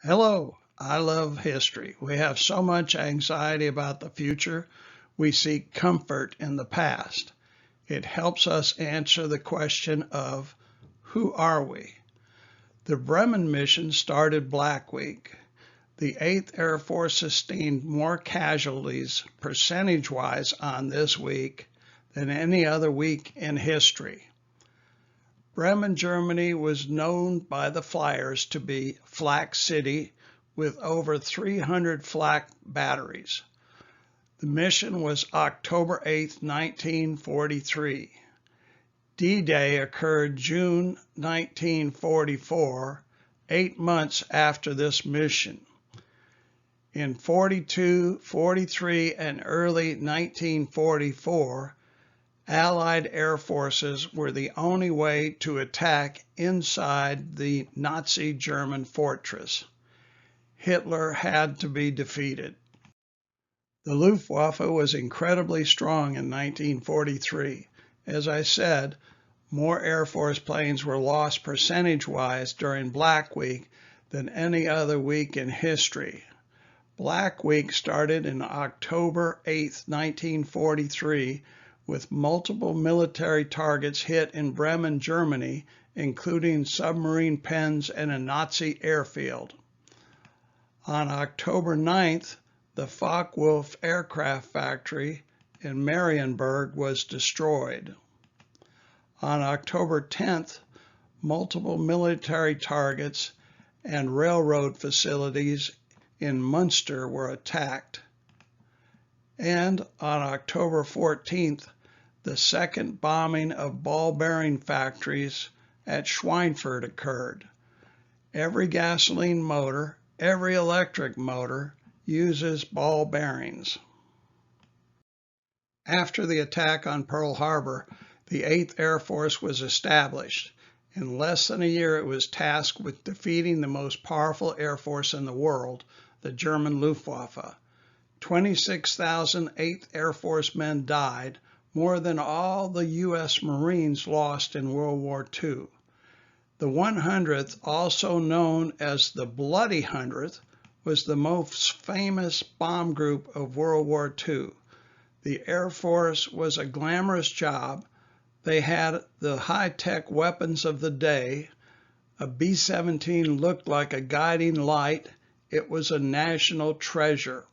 Hello, I love history. We have so much anxiety about the future, we seek comfort in the past. It helps us answer the question of who are we? The Bremen Mission started Black Week. The 8th Air Force sustained more casualties percentage-wise on this week than any other week in history. Bremen, Germany was known by the flyers to be Flak City with over 300 flak batteries. The mission was October 8, 1943. D-Day occurred June 1944, 8 months after this mission. In 42, 43, and early 1944, Allied air forces were the only way to attack inside the Nazi German fortress. Hitler had to be defeated. The Luftwaffe was incredibly strong in 1943. As I said, more Air Force planes were lost percentage-wise during Black Week than any other week in history. Black Week started in October 8, 1943, with multiple military targets hit in Bremen, Germany, including submarine pens and a Nazi airfield. On October 9th, the Focke-Wulf aircraft factory in Marienburg was destroyed. On October 10th, multiple military targets and railroad facilities in Munster were attacked. And on October 14th, the second bombing of ball bearing factories at Schweinfurt occurred. Every gasoline motor, every electric motor uses ball bearings. After the attack on Pearl Harbor, the 8th Air Force was established. In less than a year, it was tasked with defeating the most powerful air force in the world, the German Luftwaffe. 26,000 8th Air Force men died, more than all the U.S. Marines lost in World War II. The 100th, also known as the Bloody Hundredth, was the most famous bomb group of World War II. The Air Force was a glamorous job. They had the high-tech weapons of the day. A B-17 looked like a guiding light. It was a national treasure.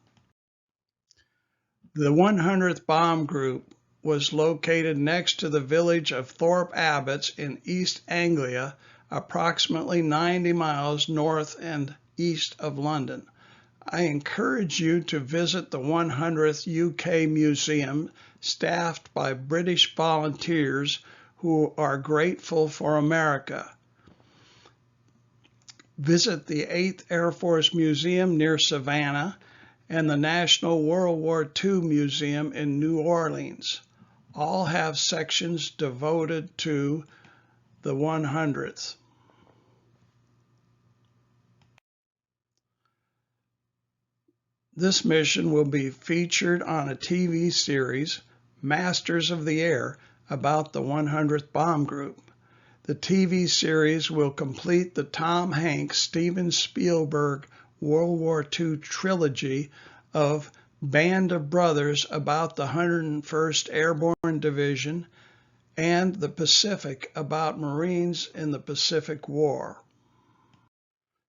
The 100th Bomb Group was located next to the village of Thorpe Abbotts in East Anglia, approximately 90 miles north and east of London. I encourage you to visit the 100th UK Museum, staffed by British volunteers who are grateful for America. Visit the 8th Air Force Museum near Savannah and the National World War II Museum in New Orleans. All have sections devoted to the 100th. This mission will be featured on a TV series, Masters of the Air, about the 100th Bomb Group. The TV series will complete the Tom Hanks, Steven Spielberg World War II trilogy of Band of Brothers about the 101st Airborne Division and the Pacific about Marines in the Pacific War.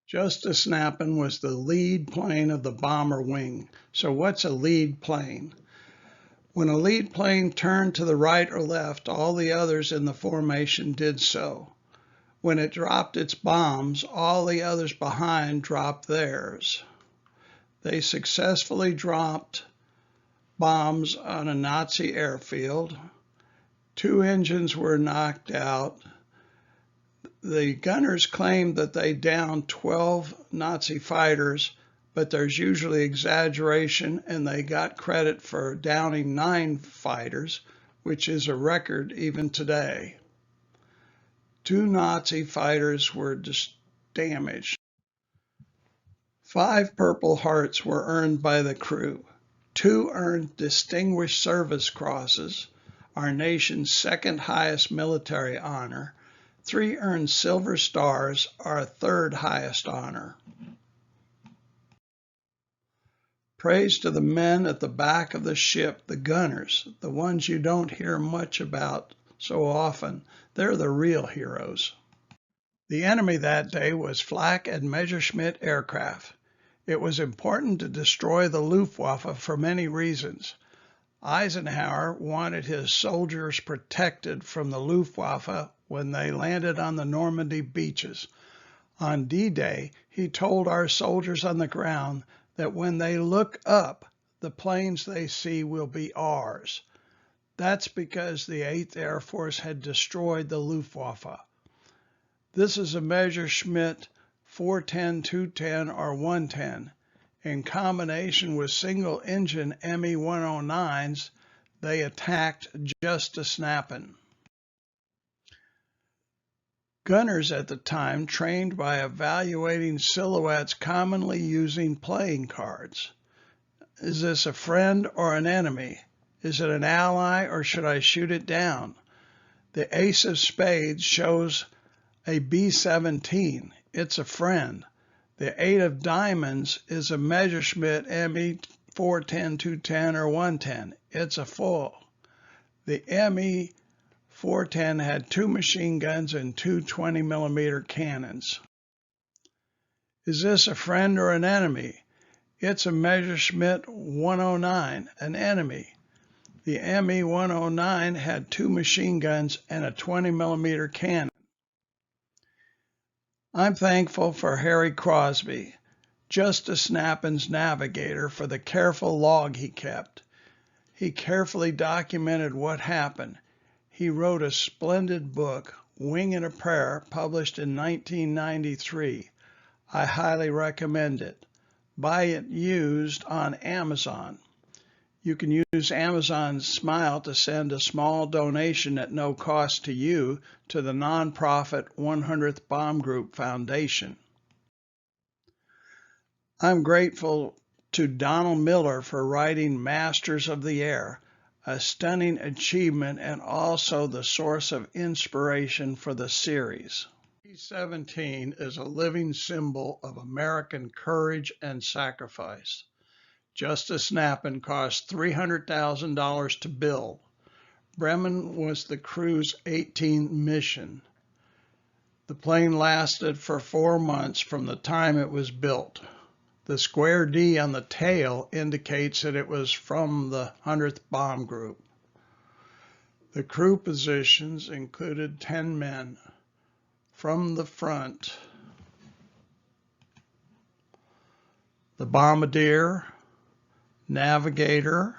Just as Snappin was the lead plane of the bomber wing. So what's a lead plane? When a lead plane turned to the right or left, all the others in the formation did so. When it dropped its bombs, all the others behind dropped theirs. They successfully dropped bombs on a Nazi airfield. 2 engines were knocked out. The gunners claimed that they downed 12 Nazi fighters, but there's usually exaggeration, and they got credit for downing 9 fighters, which is a record even today. 2 Nazi fighters were damaged. 5 Purple Hearts were earned by the crew. 2 earned Distinguished Service Crosses, our nation's second highest military honor. 3 earned Silver Stars, our third highest honor. Praise to the men at the back of the ship, the gunners, the ones you don't hear much about so often. They're the real heroes. The enemy that day was Flak and Messerschmitt aircraft. It was important to destroy the Luftwaffe for many reasons. Eisenhower wanted his soldiers protected from the Luftwaffe when they landed on the Normandy beaches. On D-Day, he told our soldiers on the ground that when they look up, the planes they see will be ours. That's because the 8th Air Force had destroyed the Luftwaffe. This is a Messerschmitt 410, 210, or 110. In combination with single-engine Me-109s, they attacked just to Snappin. Gunners at the time trained by evaluating silhouettes commonly using playing cards. Is this a friend or an enemy? Is it an ally or should I shoot it down? The Ace of Spades shows a B-17. It's a friend. The 8 of Diamonds is a Messerschmitt Me-410, 210, or 110. It's a foe. The Me-410 had 2 machine guns and 2 20mm cannons. Is this a friend or an enemy? It's a Messerschmitt 109, an enemy. The Me-109 had 2 machine guns and a 20mm cannon. I'm thankful for Harry Crosby, Justice Snappin's navigator, for the careful log he kept. He carefully documented what happened. He wrote a splendid book, Wing and a Prayer, published in 1993. I highly recommend it. Buy it used on Amazon. You can use Amazon Smile to send a small donation at no cost to you to the nonprofit 100th Bomb Group Foundation. I'm grateful to Donald Miller for writing Masters of the Air, a stunning achievement and also the source of inspiration for the series. B-17 is a living symbol of American courage and sacrifice. Justice Snappin cost $300,000 to build. Bremen was the crew's 18th mission. The plane lasted for 4 months from the time it was built. The square D on the tail indicates that it was from the 100th Bomb Group. The crew positions included 10 men. From the front, the bombardier, navigator,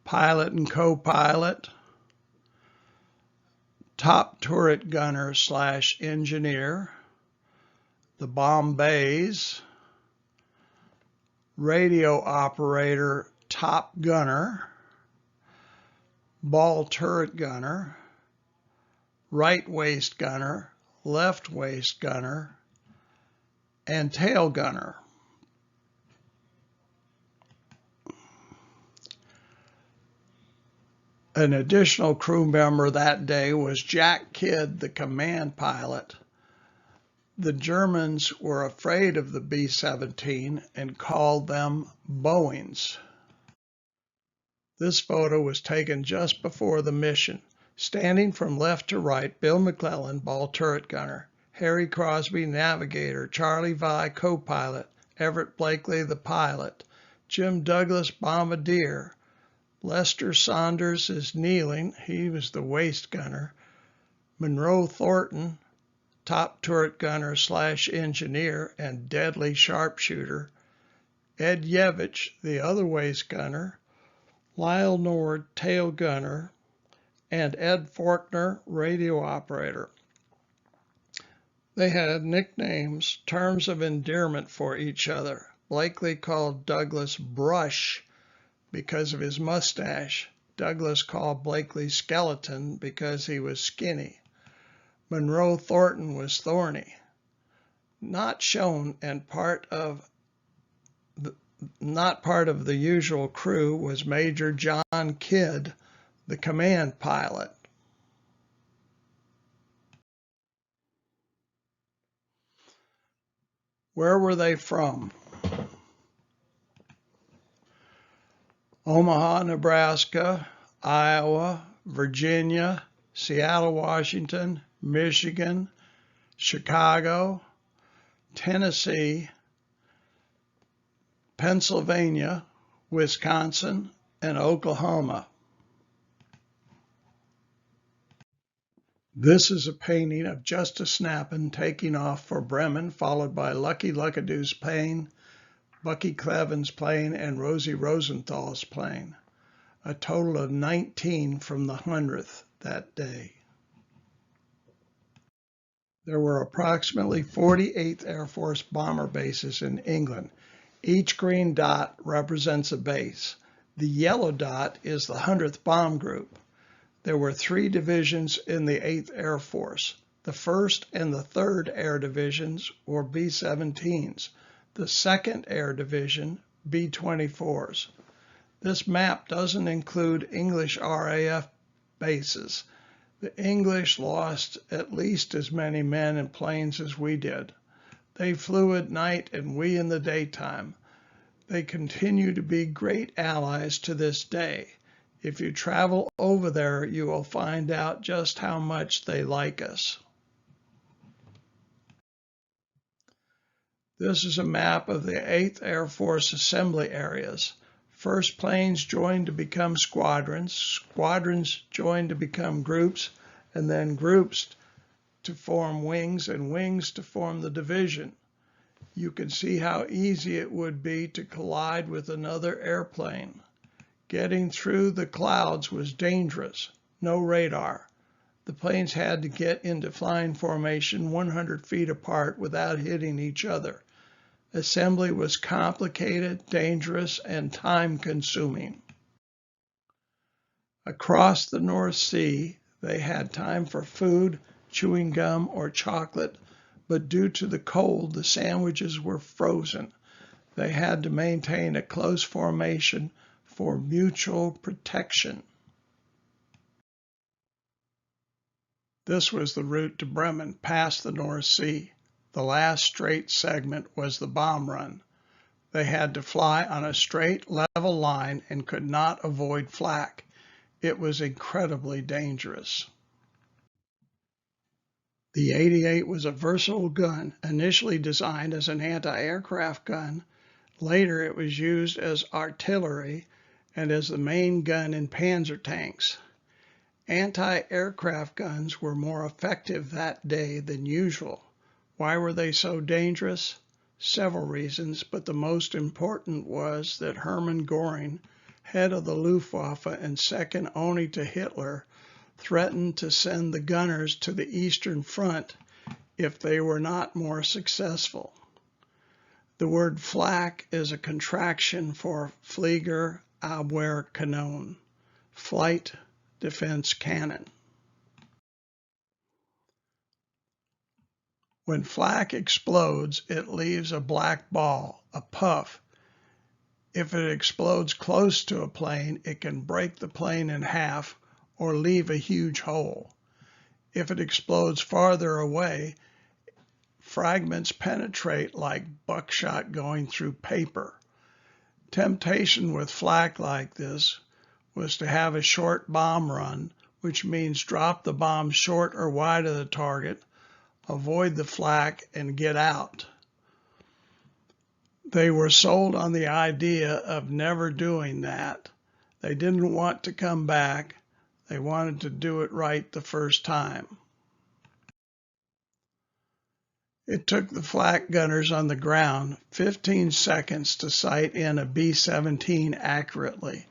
pilot and co-pilot, top turret gunner / engineer, the bomb bays, radio operator, top gunner, ball turret gunner, right waist gunner, left waist gunner, and tail gunner. An additional crew member that day was Jack Kidd, the command pilot. The Germans were afraid of the B-17 and called them Boeings. This photo was taken just before the mission. Standing from left to right, Bill McClellan, ball turret gunner, Harry Crosby, navigator, Charlie Vi, co-pilot, Everett Blakely, the pilot, Jim Douglas, bombardier, Lester Saunders is kneeling, he was the waist gunner, Monroe Thornton, top turret gunner / engineer and deadly sharpshooter, Ed Yevich, the other waist gunner, Lyle Nord, tail gunner, and Ed Forkner, radio operator. They had nicknames, terms of endearment for each other. Blakely called Douglas Brush because of his mustache. Douglas called Blakely Skeleton because he was skinny. Monroe Thornton was thorny. Not shown and not part of the usual crew was Major John Kidd, the command pilot. Where were they from? Omaha, Nebraska, Iowa, Virginia, Seattle, Washington, Michigan, Chicago, Tennessee, Pennsylvania, Wisconsin, and Oklahoma. This is a painting of Justice Snappin taking off for Bremen, followed by Lucky Luckadoo's plane, Bucky Cleven's plane, and Rosie Rosenthal's plane. A total of 19 from the 100th that day. There were approximately 48 Air Force bomber bases in England. Each green dot represents a base. The yellow dot is the 100th Bomb Group. There were 3 divisions in the 8th Air Force. The 1st and the 3rd Air Divisions were B-17s. The 2nd Air Division, B-24s. This map doesn't include English RAF bases. The English lost at least as many men and planes as we did. They flew at night and we in the daytime. They continue to be great allies to this day. If you travel over there, you will find out just how much they like us. This is a map of the 8th Air Force assembly areas. First planes joined to become squadrons, squadrons joined to become groups, and then groups to form wings, and wings to form the division. You can see how easy it would be to collide with another airplane. Getting through the clouds was dangerous. No radar. The planes had to get into flying formation 100 feet apart without hitting each other. Assembly was complicated, dangerous, and time-consuming. Across the North Sea, they had time for food, chewing gum, or chocolate, but due to the cold, the sandwiches were frozen. They had to maintain a close formation for mutual protection. This was the route to Bremen, past the North Sea. The last straight segment was the bomb run. They had to fly on a straight, level line and could not avoid flak. It was incredibly dangerous. The 88 was a versatile gun, initially designed as an anti-aircraft gun. Later it was used as artillery and as the main gun in panzer tanks. Anti-aircraft guns were more effective that day than usual. Why were they so dangerous? Several reasons, but the most important was that Hermann Göring, head of the Luftwaffe and second only to Hitler, threatened to send the gunners to the Eastern Front if they were not more successful. The word Flak is a contraction for Flieger Abwehrkanone, flight defense cannon. When flak explodes, it leaves a black ball, a puff. If it explodes close to a plane, it can break the plane in half or leave a huge hole. If it explodes farther away, fragments penetrate like buckshot going through paper. Temptation with flak like this was to have a short bomb run, which means drop the bomb short or wide of the target, avoid the flak, and get out. They were sold on the idea of never doing that. They didn't want to come back. They wanted to do it right the first time. It took the flak gunners on the ground 15 seconds to sight in a B-17 accurately.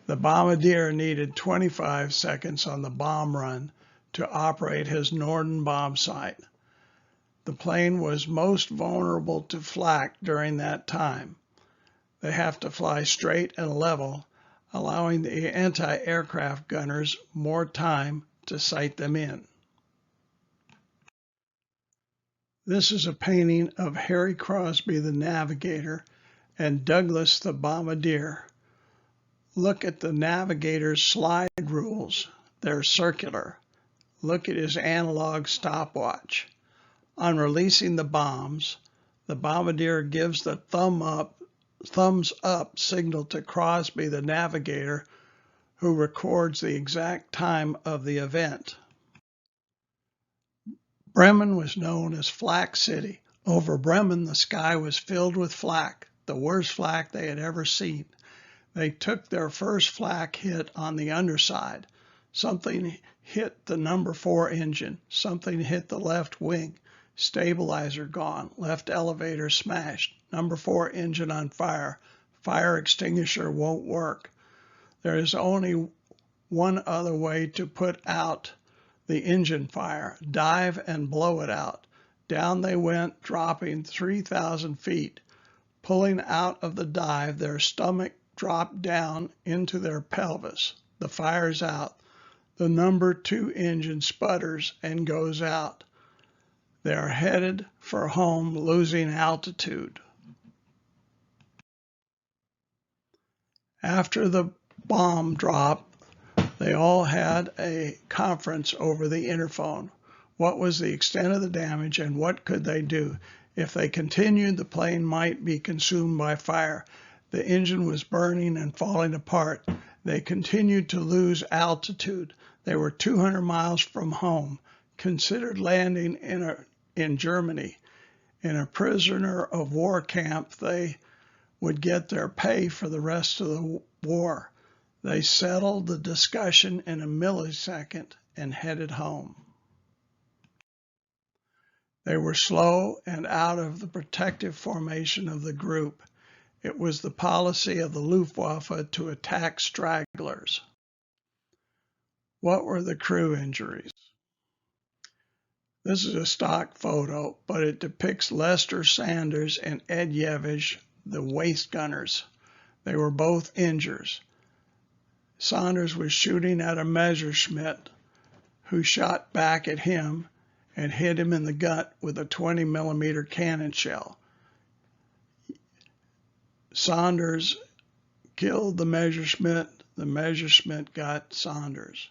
The bombardier needed 25 seconds on the bomb run to operate his Norden bomb sight. The plane was most vulnerable to flak during that time. They have to fly straight and level, allowing the anti-aircraft gunners more time to sight them in. This is a painting of Harry Crosby, the navigator, and Douglas, the bombardier. Look at the navigator's slide rules. They're circular. Look at his analog stopwatch. On releasing the bombs, the bombardier gives the thumb up thumbs up signal to Crosby, the navigator, who records the exact time of the event. Bremen was known as Flak City. Over Bremen, the sky was filled with flak, the worst flak they had ever seen. They took their first flak hit on the underside. Something hit the number 4 engine. Something hit the left wing. Stabilizer gone. Left elevator smashed. Number 4 engine on fire. Fire extinguisher won't work. There is only one other way to put out the engine fire. Dive and blow it out. Down they went, dropping 3,000 feet. Pulling out of the dive, their stomach dropped down into their pelvis. The fire's out. The number 2 engine sputters and goes out. They are headed for home, losing altitude. After the bomb drop, they all had a conference over the interphone. What was the extent of the damage and what could they do? If they continued, the plane might be consumed by fire. The engine was burning and falling apart. They continued to lose altitude. They were 200 miles from home, considered landing in Germany. In a prisoner of war camp, they would get their pay for the rest of the war. They settled the discussion in a millisecond and headed home. They were slow and out of the protective formation of the group. It was the policy of the Luftwaffe to attack stragglers. What were the crew injuries? This is a stock photo, but it depicts Lester Saunders and Ed Yevich, the waist gunners. They were both injured. Saunders was shooting at a Messerschmitt, who shot back at him and hit him in the gut with a 20-millimeter cannon shell. Saunders killed the Messerschmitt got Saunders.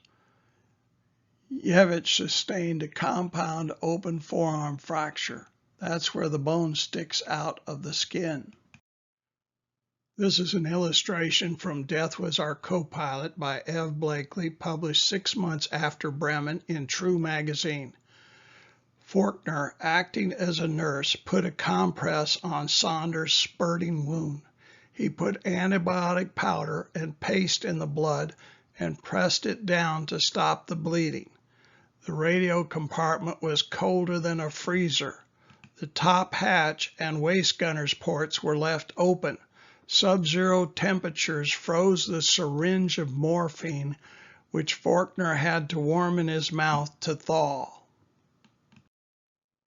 Yevich sustained a compound open forearm fracture. That's where the bone sticks out of the skin. This is an illustration from Death Was Our Co-Pilot by Ev Blakely, published 6 months after Bremen in True magazine. Forkner, acting as a nurse, put a compress on Saunders' spurting wound. He put antibiotic powder and paste in the blood and pressed it down to stop the bleeding. The radio compartment was colder than a freezer. The top hatch and waist gunner's ports were left open. Sub-zero temperatures froze the syringe of morphine, which Forkner had to warm in his mouth to thaw.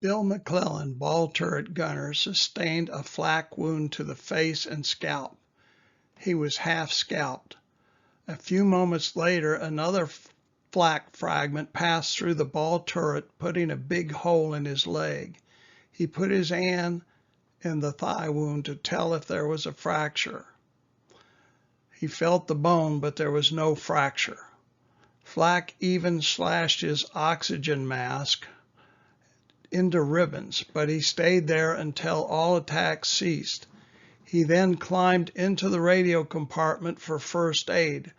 Bill McClellan, ball turret gunner, sustained a flak wound to the face and scalp. He was half scalped. A few moments later, another flak fragment passed through the ball turret, putting a big hole in his leg. He put his hand in the thigh wound to tell if there was a fracture. He felt the bone, but there was no fracture. Flak even slashed his oxygen mask into ribbons, but he stayed there until all attacks ceased. He then climbed into the radio compartment for first aid.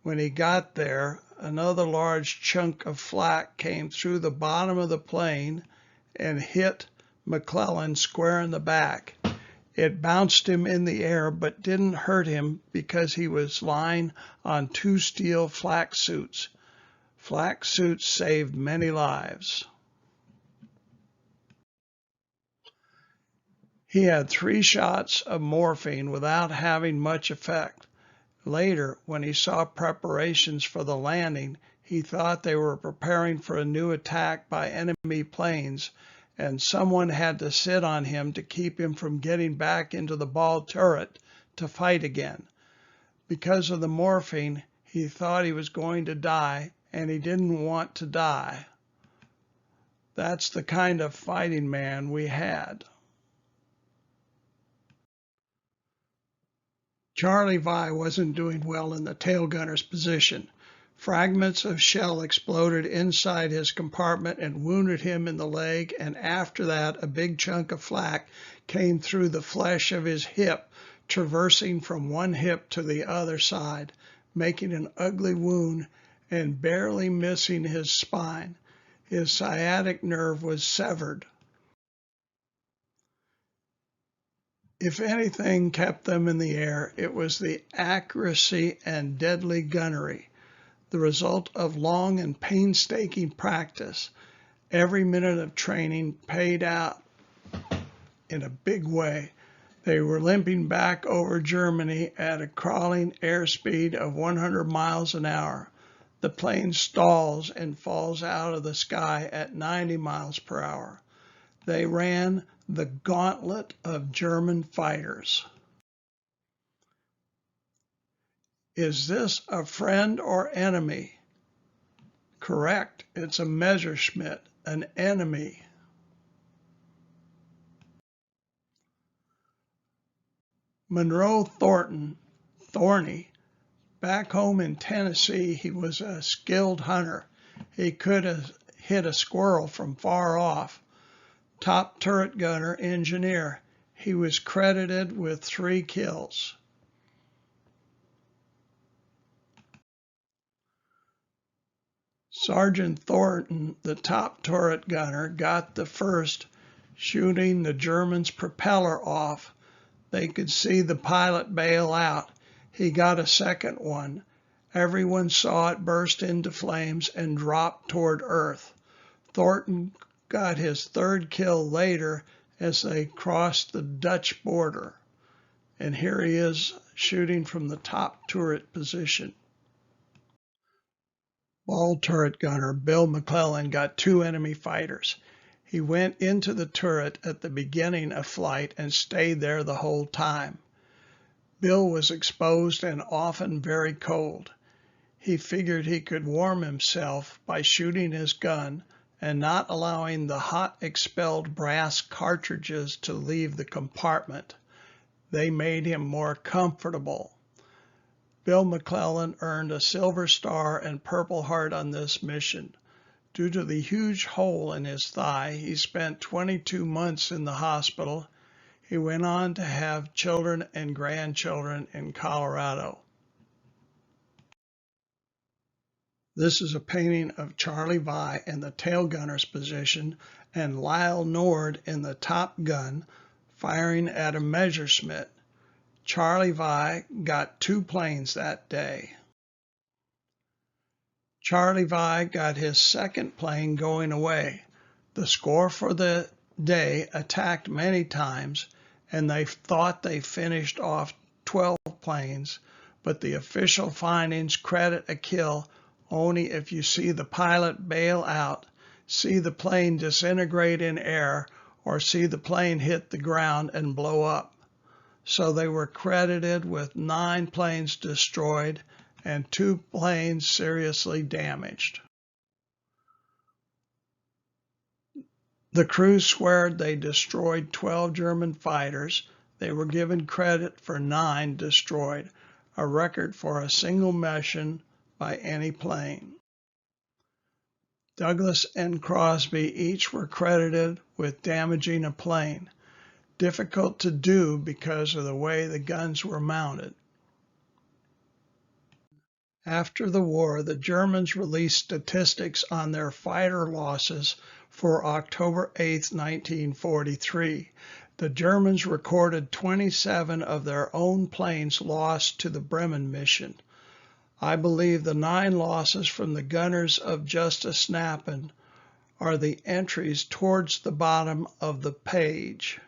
When he got there, another large chunk of flak came through the bottom of the plane and hit McClellan square in the back. It bounced him in the air but didn't hurt him because he was lying on 2 steel flak suits. Flak suits saved many lives. He had 3 shots of morphine without having much effect. Later, when he saw preparations for the landing, he thought they were preparing for a new attack by enemy planes, and someone had to sit on him to keep him from getting back into the ball turret to fight again. Because of the morphine, he thought he was going to die, and he didn't want to die. That's the kind of fighting man we had. Charlie Vi wasn't doing well in the tail gunner's position. Fragments of shell exploded inside his compartment and wounded him in the leg, and after that a big chunk of flak came through the flesh of his hip, traversing from one hip to the other side, making an ugly wound and barely missing his spine. His sciatic nerve was severed. If anything kept them in the air, it was the accuracy and deadly gunnery, the result of long and painstaking practice. Every minute of training paid out in a big way. They were limping back over Germany at a crawling airspeed of 100 miles an hour. The plane stalls and falls out of the sky at 90 miles per hour. They ran the gauntlet of German fighters. Is this a friend or enemy? Correct, it's a Messerschmitt, an enemy. Monroe Thornton, Thorny, back home in Tennessee, he was a skilled hunter. He could have hit a squirrel from far off. Top turret gunner, engineer. He was credited with 3 kills. Sergeant Thornton, the top turret gunner, got the first, shooting the Germans' propeller off. They could see the pilot bail out. He got a second one. Everyone saw it burst into flames and drop toward Earth. Thornton got his 3rd kill later as they crossed the Dutch border. And here he is shooting from the top turret position. Ball turret gunner Bill McClellan got 2 enemy fighters. He went into the turret at the beginning of flight and stayed there the whole time. Bill was exposed and often very cold. He figured he could warm himself by shooting his gun and not allowing the hot expelled brass cartridges to leave the compartment. They made him more comfortable. Bill McClellan earned a Silver Star and Purple Heart on this mission. Due to the huge hole in his thigh, he spent 22 months in the hospital. He went on to have children and grandchildren in Colorado. This is a painting of Charlie Vi in the tail gunner's position and Lyle Nord in the top gun firing at a Messerschmitt. Charlie Vi got 2 planes that day. Charlie Vi got his 2nd plane going away. The score for the day attacked many times, and they thought they finished off 12 planes, but the official findings credit a kill only if you see the pilot bail out, see the plane disintegrate in air, or see the plane hit the ground and blow up. So they were credited with 9 planes destroyed and 2 planes seriously damaged. The crew sweared they destroyed 12 German fighters. They were given credit for 9 destroyed, a record for a single mission by any plane. Douglas and Crosby each were credited with damaging a plane. Difficult to do because of the way the guns were mounted. After the war, the Germans released statistics on their fighter losses for October 8, 1943. The Germans recorded 27 of their own planes lost to the Bremen Mission. I believe the 9 losses from the gunners of Justice Snappin are the entries towards the bottom of the page.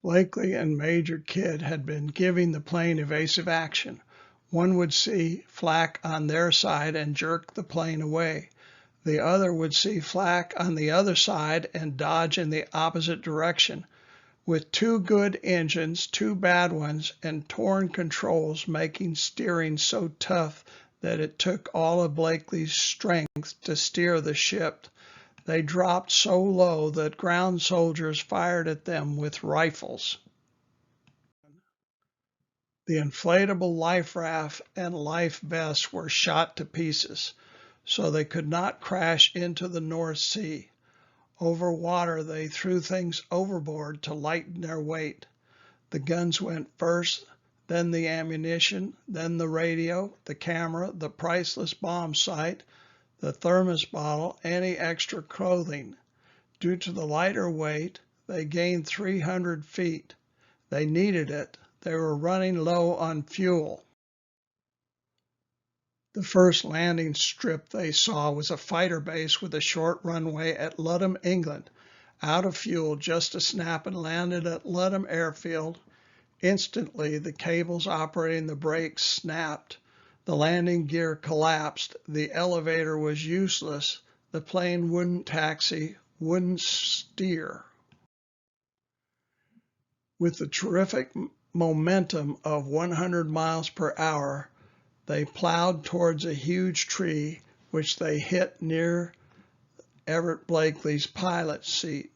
Blakely and Major Kidd had been giving the plane evasive action. One would see Flak on their side and jerk the plane away. The other would see Flak on the other side and dodge in the opposite direction. With 2 good engines, 2 bad ones, and torn controls making steering so tough that it took all of Blakely's strength to steer the ship, they dropped so low that ground soldiers fired at them with rifles. The inflatable life raft and life vests were shot to pieces, so they could not crash into the North Sea. Over water, they threw things overboard to lighten their weight. The guns went first, then the ammunition, then the radio, the camera, the priceless bomb sight, the thermos bottle, any extra clothing. Due to the lighter weight, they gained 300 feet. They needed it. They were running low on fuel. The first landing strip they saw was a fighter base with a short runway at Ludham, England. Out of fuel, just as Snappin landed at Ludham airfield. Instantly, the cables operating the brakes snapped. The landing gear collapsed. The elevator was useless. The plane wouldn't taxi, wouldn't steer. With the terrific momentum of 100 miles per hour, they plowed towards a huge tree, which they hit near Everett Blakely's pilot's seat.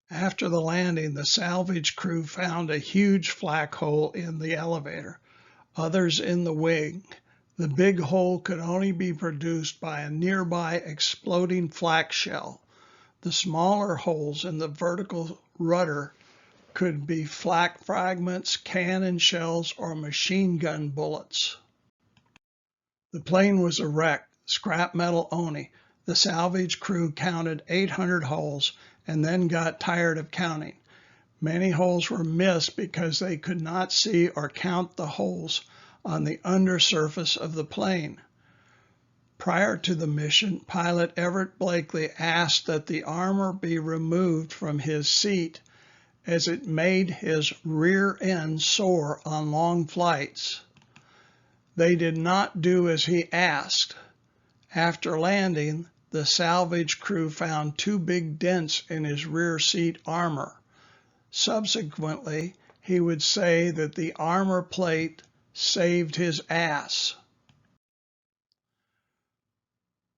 After the landing, the salvage crew found a huge flak hole in the elevator, others in the wing. The big hole could only be produced by a nearby exploding flak shell. The smaller holes in the vertical rudder could be flak fragments, cannon shells, or machine gun bullets. The plane was a wreck, scrap metal only. The salvage crew counted 800 holes and then got tired of counting. Many holes were missed because they could not see or count the holes on the undersurface of the plane. Prior to the mission, pilot Everett Blakely asked that the armor be removed from his seat as it made his rear end sore on long flights. They did not do as he asked. After landing, the salvage crew found 2 big dents in his rear seat armor. Subsequently, he would say that the armor plate saved his ass.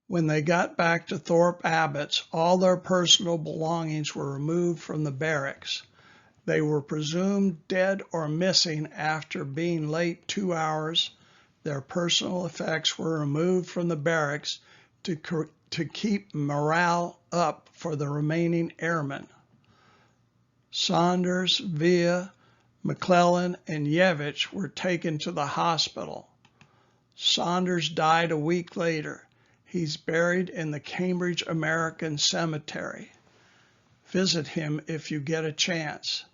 When they got back to Thorpe Abbotts, all their personal belongings were removed from the barracks. They were presumed dead or missing after being late 2 hours. Their personal effects were removed from the barracks to keep morale up for the remaining airmen. Saunders, Via, McClellan, and Yevich were taken to the hospital. Saunders died a week later. He's buried in the Cambridge American Cemetery. Visit him if you get a chance.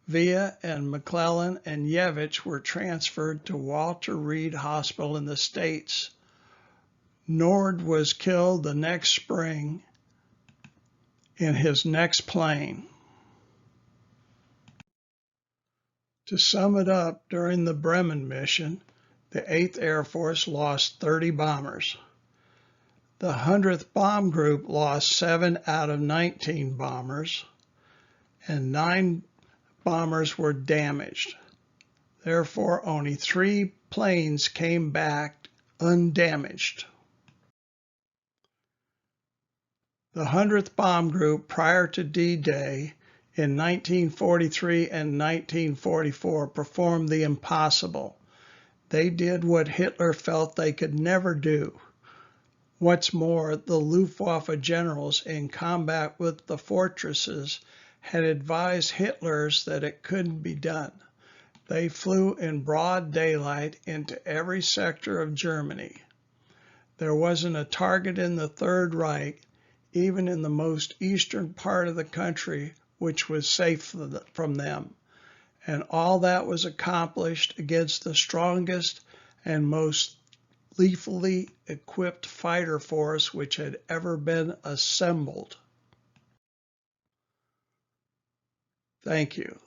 Via and McClellan and Yevich were transferred to Walter Reed Hospital in the States. Nord was killed the next spring in his next plane. To sum it up, during the Bremen Mission, the 8th Air Force lost 30 bombers. The 100th Bomb Group lost 7 out of 19 bombers, and 9 bombers were damaged. Therefore, only 3 planes came back undamaged. The 100th Bomb Group, prior to D-Day in 1943 and 1944, performed the impossible. They did what Hitler felt they could never do. What's more, the Luftwaffe generals in combat with the fortresses had advised Hitlers that it couldn't be done. They flew in broad daylight into every sector of Germany. There wasn't a target in the Third Reich, even in the most eastern part of the country, which was safe from them. And all that was accomplished against the strongest and most lethally equipped fighter force which had ever been assembled. Thank you.